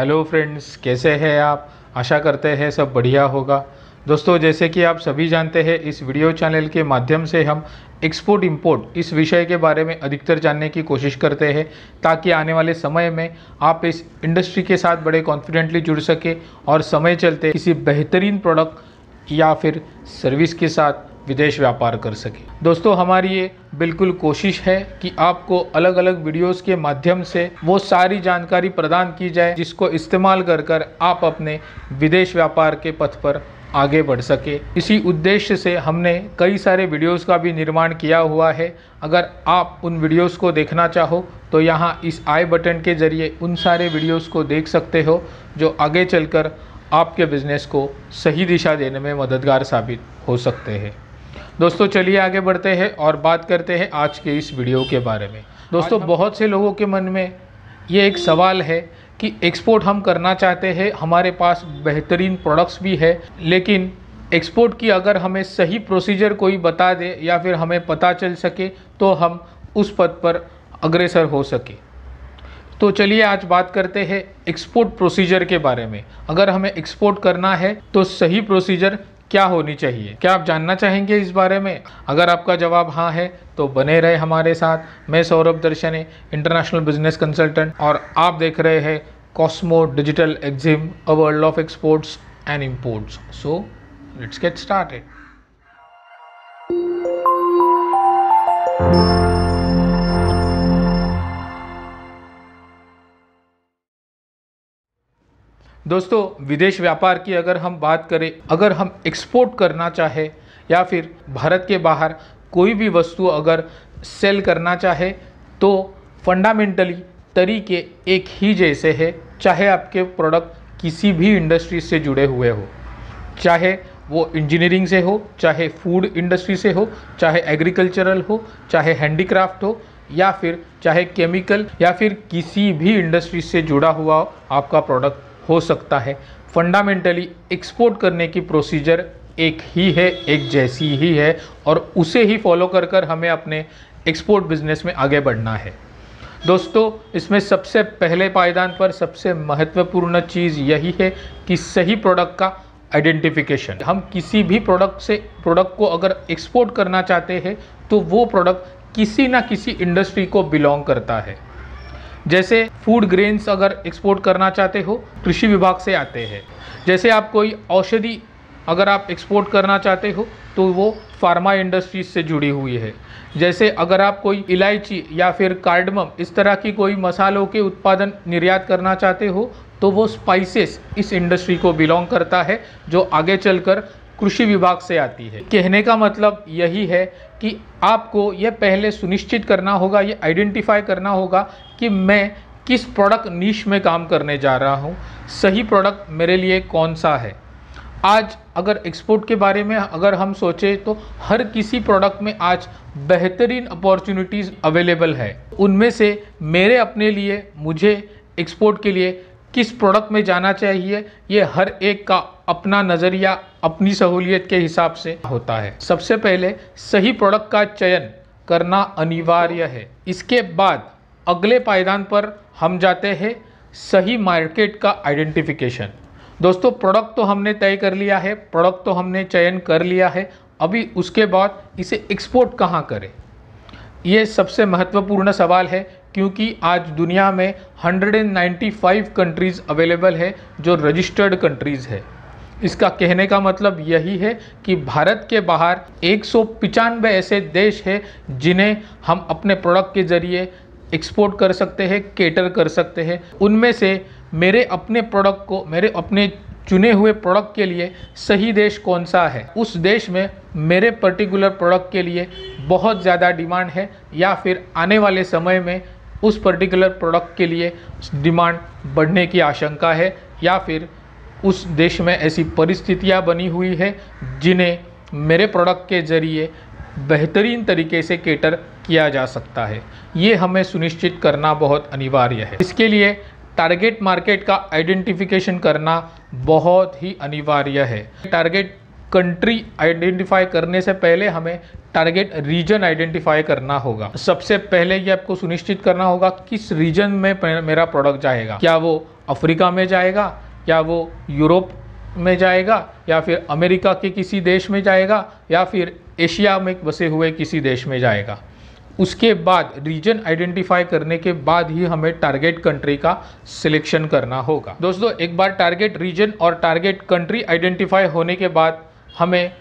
Hello friends, कैसे हैं आप। आशा करते हैं सब बढ़िया होगा। दोस्तों, जैसे कि आप सभी जानते हैं, इस वीडियो चैनल के माध्यम से हम एक्सपोर्ट इंपोर्ट इस विषय के बारे में अधिकतर जानने की कोशिश करते हैं, ताकि आने वाले समय में आप इस इंडस्ट्री के साथ बड़े कॉन्फिडेंटली जुड़ सके और समय चलते किसी बेहतरीन प्रोडक्ट या फिर सर्विस के साथ विदेश व्यापार कर सके। दोस्तों, हमारी ये बिल्कुल कोशिश है कि आपको अलग अलग वीडियोस के माध्यम से वो सारी जानकारी प्रदान की जाए जिसको इस्तेमाल कर आप अपने विदेश व्यापार के पथ पर आगे बढ़ सके। इसी उद्देश्य से हमने कई सारे वीडियोस का भी निर्माण किया हुआ है। अगर आप उन वीडियोस को देखना चाहो तो यहाँ इस आई बटन के जरिए उन सारे वीडियोस को देख सकते हो, जो आगे चलकर आपके बिजनेस को सही दिशा देने में मददगार साबित हो सकते हैं। दोस्तों, चलिए आगे बढ़ते हैं और बात करते हैं आज के इस वीडियो के बारे में। दोस्तों, बहुत से लोगों के मन में ये एक सवाल है कि एक्सपोर्ट हम करना चाहते हैं, हमारे पास बेहतरीन प्रोडक्ट्स भी है, लेकिन एक्सपोर्ट की अगर हमें सही प्रोसीजर कोई बता दे या फिर हमें पता चल सके तो हम उस पथ पर अग्रसर हो सके। तो चलिए आज बात करते हैं एक्सपोर्ट प्रोसीजर के बारे में। अगर हमें एक्सपोर्ट करना है तो सही प्रोसीजर क्या होनी चाहिए। क्या आप जानना चाहेंगे इस बारे में? अगर आपका जवाब हाँ है तो बने रहे हमारे साथ। मैं सौरभ दर्शने, इंटरनेशनल बिजनेस कंसल्टेंट, और आप देख रहे हैं Cosmo digital Exim, a world of exports and imports. So let's get started. दोस्तों, विदेश व्यापार की अगर हम बात करें, अगर हम एक्सपोर्ट करना चाहे या फिर भारत के बाहर कोई भी वस्तु अगर सेल करना चाहे तो फंडामेंटली तरीके एक ही जैसे है। चाहे आपके प्रोडक्ट किसी भी इंडस्ट्री से जुड़े हुए हो, चाहे वो इंजीनियरिंग से हो, चाहे फूड इंडस्ट्री से हो, चाहे एग्रीकल्चरल हो, चाहे हैंडीक्राफ्ट हो, या फिर चाहे केमिकल या फिर किसी भी इंडस्ट्री से जुड़ा हुआ आपका प्रोडक्ट हो सकता है। फंडामेंटली एक्सपोर्ट करने की प्रोसीजर एक ही है, एक जैसी ही है, और उसे ही फॉलो कर हमें अपने एक्सपोर्ट बिजनेस में आगे बढ़ना है। दोस्तों, इसमें सबसे पहले पायदान पर सबसे महत्वपूर्ण चीज़ यही है कि सही प्रोडक्ट का आइडेंटिफिकेशन। हम किसी भी प्रोडक्ट को अगर एक्सपोर्ट करना चाहते हैं तो वो प्रोडक्ट किसी ना किसी इंडस्ट्री को बिलोंग करता है। जैसे फूड ग्रेन्स अगर एक्सपोर्ट करना चाहते हो, कृषि विभाग से आते हैं। जैसे आप कोई औषधि अगर आप एक्सपोर्ट करना चाहते हो तो वो फार्मा इंडस्ट्रीज से जुड़ी हुई है। जैसे अगर आप कोई इलायची या फिर कार्डमम इस तरह की कोई मसालों के उत्पादन निर्यात करना चाहते हो तो वो स्पाइसेस इस इंडस्ट्री को बिलोंग करता है, जो आगे चलकर कृषि विभाग से आती है। कहने का मतलब यही है कि आपको यह पहले सुनिश्चित करना होगा, ये आइडेंटिफाई करना होगा कि मैं किस प्रोडक्ट नीश में काम करने जा रहा हूँ, सही प्रोडक्ट मेरे लिए कौन सा है। आज अगर एक्सपोर्ट के बारे में अगर हम सोचें तो हर किसी प्रोडक्ट में आज बेहतरीन अपॉर्चुनिटीज़ अवेलेबल है। उनमें से मेरे अपने लिए, मुझे एक्सपोर्ट के लिए किस प्रोडक्ट में जाना चाहिए, ये हर एक का अपना नज़रिया अपनी सहूलियत के हिसाब से होता है। सबसे पहले सही प्रोडक्ट का चयन करना अनिवार्य है। इसके बाद अगले पायदान पर हम जाते हैं सही मार्केट का आइडेंटिफिकेशन। दोस्तों, प्रोडक्ट तो हमने तय कर लिया है, प्रोडक्ट तो हमने चयन कर लिया है, अभी उसके बाद इसे एक्सपोर्ट कहाँ करें, ये सबसे महत्वपूर्ण सवाल है। क्योंकि आज दुनिया में 195 कंट्रीज़ अवेलेबल है जो रजिस्टर्ड कंट्रीज़ है। इसका कहने का मतलब यही है कि भारत के बाहर 195 ऐसे देश हैं जिन्हें हम अपने प्रोडक्ट के ज़रिए एक्सपोर्ट कर सकते हैं, केटर कर सकते हैं। उनमें से मेरे अपने प्रोडक्ट को, मेरे अपने चुने हुए प्रोडक्ट के लिए सही देश कौन सा है, उस देश में मेरे पर्टिकुलर प्रोडक्ट के लिए बहुत ज़्यादा डिमांड है, या फिर आने वाले समय में उस पर्टिकुलर प्रोडक्ट के लिए डिमांड बढ़ने की आशंका है, या फिर उस देश में ऐसी परिस्थितियां बनी हुई है जिन्हें मेरे प्रोडक्ट के ज़रिए बेहतरीन तरीके से केटर किया जा सकता है। ये हमें सुनिश्चित करना बहुत अनिवार्य है। इसके लिए टारगेट मार्केट का आइडेंटिफिकेशन करना बहुत ही अनिवार्य है। टारगेट कंट्री आइडेंटिफाई करने से पहले हमें टारगेट रीजन आइडेंटिफाई करना होगा। सबसे पहले ये आपको सुनिश्चित करना होगा किस रीजन में मेरा प्रोडक्ट जाएगा। क्या वो अफ्रीका में जाएगा, या वो यूरोप में जाएगा, या फिर अमेरिका के किसी देश में जाएगा, या फिर एशिया में बसे हुए किसी देश में जाएगा। उसके बाद रीजन आइडेंटिफाई करने के बाद ही हमें टारगेट कंट्री का सिलेक्शन करना होगा। दोस्तों, एक बार टारगेट रीजन और टारगेट कंट्री आइडेंटिफाई होने के बाद हमें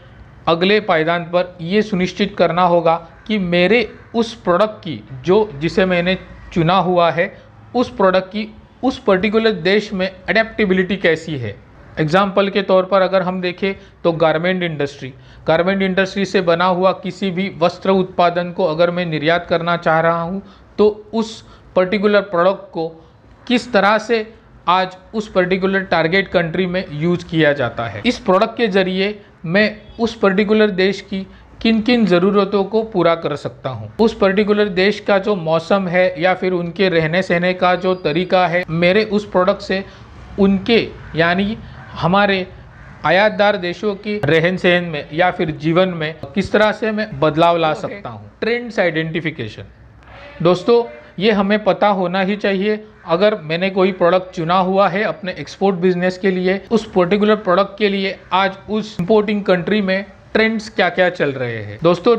अगले पायदान पर यह सुनिश्चित करना होगा कि मेरे उस प्रोडक्ट की जिसे मैंने चुना हुआ है, उस प्रोडक्ट की उस पर्टिकुलर देश में अडेप्टेबिलिटी कैसी है। एग्जाम्पल के तौर पर अगर हम देखें तो गारमेंट इंडस्ट्री से बना हुआ किसी भी वस्त्र उत्पादन को अगर मैं निर्यात करना चाह रहा हूं, तो उस पर्टिकुलर प्रोडक्ट को किस तरह से आज उस पर्टिकुलर टारगेट कंट्री में यूज किया जाता है। इस प्रोडक्ट के जरिए मैं उस पर्टिकुलर देश की किन किन ज़रूरतों को पूरा कर सकता हूँ। उस पर्टिकुलर देश का जो मौसम है या फिर उनके रहने सहने का जो तरीका है, मेरे उस प्रोडक्ट से उनके यानी हमारे आयातदार देशों की रहन सहन में या फिर जीवन में किस तरह से मैं बदलाव ला सकता हूँ। ट्रेंड्स आइडेंटिफिकेशन, दोस्तों ये हमें पता होना ही चाहिए। अगर मैंने कोई प्रोडक्ट चुना हुआ है अपने एक्सपोर्ट बिजनेस के लिए, उस पर्टिकुलर प्रोडक्ट के लिए आज उस इंपोर्टिंग कंट्री में ट्रेंड्स क्या क्या चल रहे हैं। दोस्तों,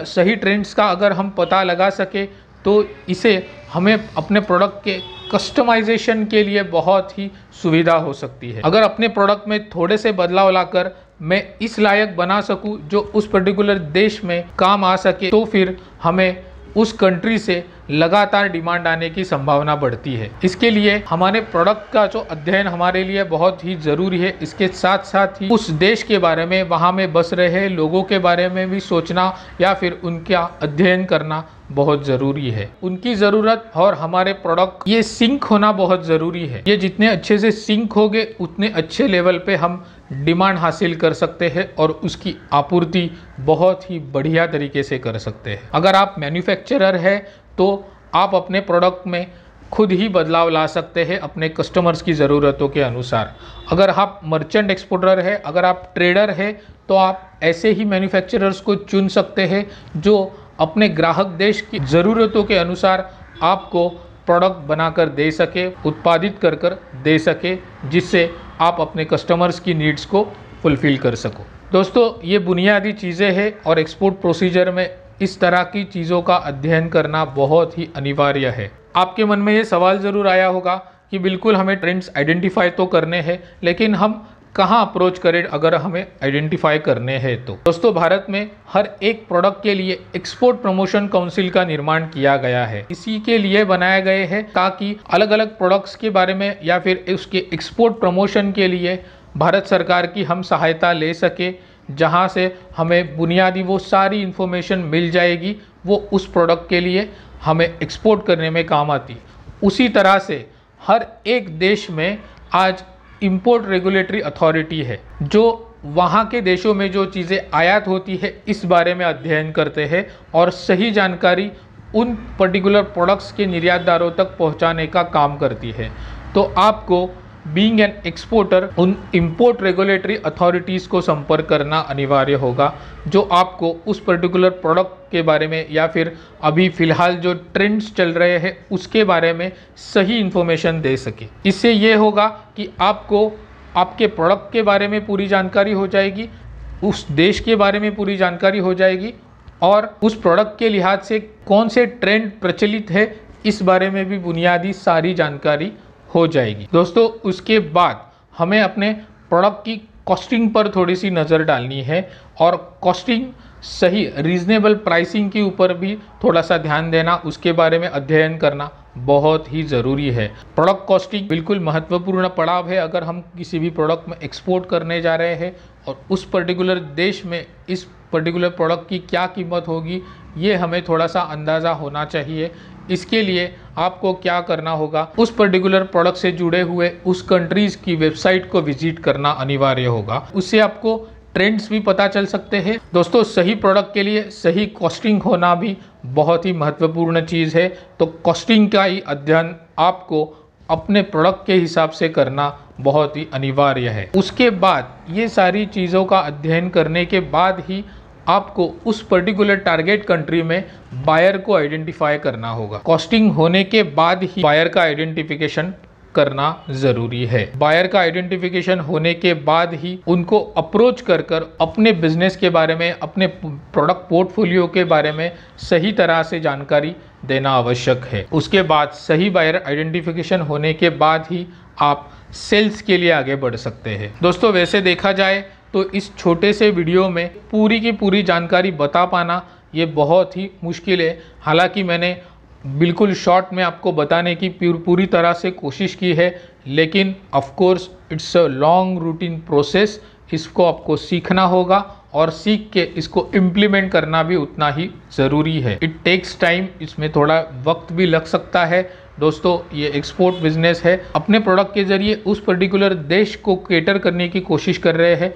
सही ट्रेंड्स का अगर हम पता लगा सके तो इसे हमें अपने प्रोडक्ट के कस्टमाइजेशन के लिए बहुत ही सुविधा हो सकती है। अगर अपने प्रोडक्ट में थोड़े से बदलाव लाकर मैं इस लायक बना सकूं जो उस पर्टिकुलर देश में काम आ सके, तो फिर हमें उस कंट्री से लगातार डिमांड आने की संभावना बढ़ती है। इसके लिए हमारे प्रोडक्ट का जो अध्ययन हमारे लिए बहुत ही ज़रूरी है। इसके साथ साथ ही उस देश के बारे में, वहाँ में बस रहे लोगों के बारे में भी सोचना या फिर उनका अध्ययन करना बहुत ज़रूरी है। उनकी ज़रूरत और हमारे प्रोडक्ट ये सिंक होना बहुत ज़रूरी है। ये जितने अच्छे से सिंक होंगे उतने अच्छे लेवल पे हम डिमांड हासिल कर सकते हैं और उसकी आपूर्ति बहुत ही बढ़िया तरीके से कर सकते हैं। अगर आप मैन्युफैक्चरर है तो आप अपने प्रोडक्ट में खुद ही बदलाव ला सकते हैं अपने कस्टमर्स की ज़रूरतों के अनुसार। अगर आप मर्चेंट एक्सपोर्टर है, अगर आप ट्रेडर है, तो आप ऐसे ही मैन्युफैक्चरर्स को चुन सकते हैं जो अपने ग्राहक देश की ज़रूरतों के अनुसार आपको प्रोडक्ट बनाकर दे सके, उत्पादित कर दे सके, जिससे आप अपने कस्टमर्स की नीड्स को फुलफ़िल कर सको। दोस्तों, ये बुनियादी चीज़ें हैं और एक्सपोर्ट प्रोसीजर में इस तरह की चीज़ों का अध्ययन करना बहुत ही अनिवार्य है। आपके मन में ये सवाल ज़रूर आया होगा कि बिल्कुल हमें ट्रेंड्स आइडेंटिफाई तो करने हैं, लेकिन हम कहाँ अप्रोच करें अगर हमें आइडेंटिफाई करने हैं तो। दोस्तों, भारत में हर एक प्रोडक्ट के लिए एक्सपोर्ट प्रमोशन काउंसिल का निर्माण किया गया है। इसी के लिए बनाए गए हैं ताकि अलग अलग प्रोडक्ट्स के बारे में या फिर उसके एक्सपोर्ट प्रमोशन के लिए भारत सरकार की हम सहायता ले सके, जहां से हमें बुनियादी वो सारी इन्फॉर्मेशन मिल जाएगी वो उस प्रोडक्ट के लिए हमें एक्सपोर्ट करने में काम आती। उसी तरह से हर एक देश में आज इंपोर्ट रेगुलेटरी अथॉरिटी है जो वहाँ के देशों में जो चीज़ें आयात होती है इस बारे में अध्ययन करते हैं और सही जानकारी उन पर्टिकुलर प्रोडक्ट्स के निर्यातदारों तक पहुँचाने का काम करती है। तो आपको बीइंग एन एक्सपोर्टर उन इंपोर्ट रेगुलेटरी अथॉरिटीज़ को संपर्क करना अनिवार्य होगा, जो आपको उस पर्टिकुलर प्रोडक्ट के बारे में या फिर अभी फ़िलहाल जो ट्रेंड्स चल रहे हैं उसके बारे में सही इन्फॉर्मेशन दे सके। इससे ये होगा कि आपको आपके प्रोडक्ट के बारे में पूरी जानकारी हो जाएगी, उस देश के बारे में पूरी जानकारी हो जाएगी और उस प्रोडक्ट के लिहाज से कौन से ट्रेंड प्रचलित है इस बारे में भी बुनियादी सारी जानकारी हो जाएगी। दोस्तों, उसके बाद हमें अपने प्रोडक्ट की कॉस्टिंग पर थोड़ी सी नज़र डालनी है और कॉस्टिंग सही रीजनेबल प्राइसिंग के ऊपर भी थोड़ा सा ध्यान देना, उसके बारे में अध्ययन करना बहुत ही ज़रूरी है। प्रोडक्ट कॉस्टिंग बिल्कुल महत्वपूर्ण पड़ाव है अगर हम किसी भी प्रोडक्ट में एक्सपोर्ट करने जा रहे हैं और उस पर्टिकुलर देश में इस पर्टिकुलर प्रोडक्ट की क्या कीमत होगी ये हमें थोड़ा सा अंदाज़ा होना चाहिए। इसके लिए आपको क्या करना होगा, उस पर्टिकुलर प्रोडक्ट से जुड़े हुए उस कंट्रीज़ की वेबसाइट को विजिट करना अनिवार्य होगा। उससे आपको ट्रेंड्स भी पता चल सकते हैं। दोस्तों, सही प्रोडक्ट के लिए सही कॉस्टिंग होना भी बहुत ही महत्वपूर्ण चीज़ है। तो कॉस्टिंग का ही अध्ययन आपको अपने प्रोडक्ट के हिसाब से करना बहुत ही अनिवार्य है। उसके बाद ये सारी चीज़ों का अध्ययन करने के बाद ही आपको उस पर्टिकुलर टारगेट कंट्री में बायर को आइडेंटिफाई करना होगा। कॉस्टिंग होने के बाद ही बायर का आइडेंटिफिकेशन करना ज़रूरी है। बायर का आइडेंटिफिकेशन होने के बाद ही उनको अप्रोच कर अपने बिजनेस के बारे में, अपने प्रोडक्ट पोर्टफोलियो के बारे में सही तरह से जानकारी देना आवश्यक है। उसके बाद सही बायर आइडेंटिफिकेशन होने के बाद ही आप सेल्स के लिए आगे बढ़ सकते हैं। दोस्तों, वैसे देखा जाए तो इस छोटे से वीडियो में पूरी की पूरी जानकारी बता पाना ये बहुत ही मुश्किल है। हालांकि मैंने बिल्कुल शॉर्ट में आपको बताने की पूरी तरह से कोशिश की है, लेकिन of course it's a long routine process. इसको आपको सीखना होगा और सीख के इसको इम्प्लीमेंट करना भी उतना ही ज़रूरी है। इट टेक्स टाइम, इसमें थोड़ा वक्त भी लग सकता है। दोस्तों, ये एक्सपोर्ट बिजनेस है, अपने प्रोडक्ट के ज़रिए उस पर्टिकुलर देश को केटर करने की कोशिश कर रहे हैं।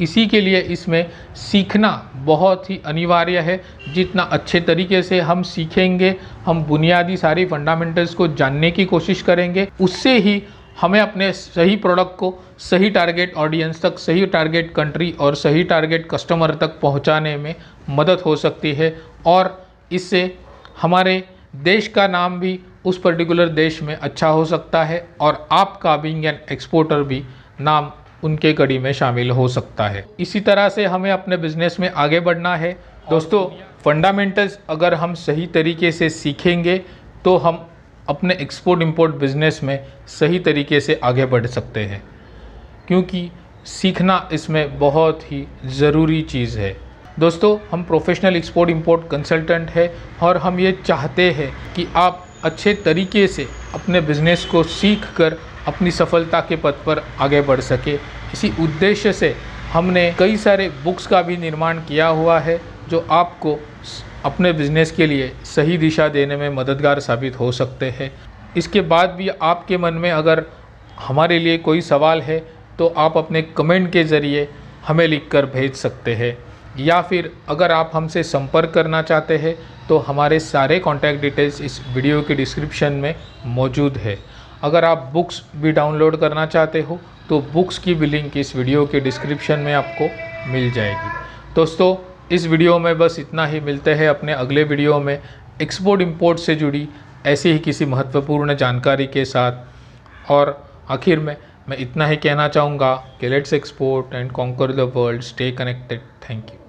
इसी के लिए इसमें सीखना बहुत ही अनिवार्य है। जितना अच्छे तरीके से हम सीखेंगे, हम बुनियादी सारी फंडामेंटल्स को जानने की कोशिश करेंगे, उससे ही हमें अपने सही प्रोडक्ट को सही टारगेट ऑडियंस तक, सही टारगेट कंट्री और सही टारगेट कस्टमर तक पहुंचाने में मदद हो सकती है। और इससे हमारे देश का नाम भी उस पर्टिकुलर देश में अच्छा हो सकता है और आपका बीइंग एन एक्सपोर्टर भी नाम उनके कड़ी में शामिल हो सकता है। इसी तरह से हमें अपने बिजनेस में आगे बढ़ना है। दोस्तों, फंडामेंटल्स अगर हम सही तरीके से सीखेंगे तो हम अपने एक्सपोर्ट इंपोर्ट बिजनेस में सही तरीके से आगे बढ़ सकते हैं, क्योंकि सीखना इसमें बहुत ही ज़रूरी चीज़ है। दोस्तों, हम प्रोफेशनल एक्सपोर्ट इंपोर्ट कंसल्टेंट हैं और हम ये चाहते हैं कि आप अच्छे तरीके से अपने बिजनेस को सीख कर अपनी सफलता के पथ पर आगे बढ़ सके। इसी उद्देश्य से हमने कई सारे बुक्स का भी निर्माण किया हुआ है, जो आपको अपने बिजनेस के लिए सही दिशा देने में मददगार साबित हो सकते हैं। इसके बाद भी आपके मन में अगर हमारे लिए कोई सवाल है तो आप अपने कमेंट के ज़रिए हमें लिखकर भेज सकते हैं, या फिर अगर आप हमसे संपर्क करना चाहते हैं तो हमारे सारे कॉन्टैक्ट डिटेल्स इस वीडियो के डिस्क्रिप्शन में मौजूद है। अगर आप बुक्स भी डाउनलोड करना चाहते हो तो बुक्स की भी लिंक इस वीडियो के डिस्क्रिप्शन में आपको मिल जाएगी। दोस्तों, इस वीडियो में बस इतना ही। मिलते हैं अपने अगले वीडियो में एक्सपोर्ट इंपोर्ट से जुड़ी ऐसी ही किसी महत्वपूर्ण जानकारी के साथ। और आखिर में मैं इतना ही कहना चाहूँगा कि let's export and conquer the world, stay connected. Thank you.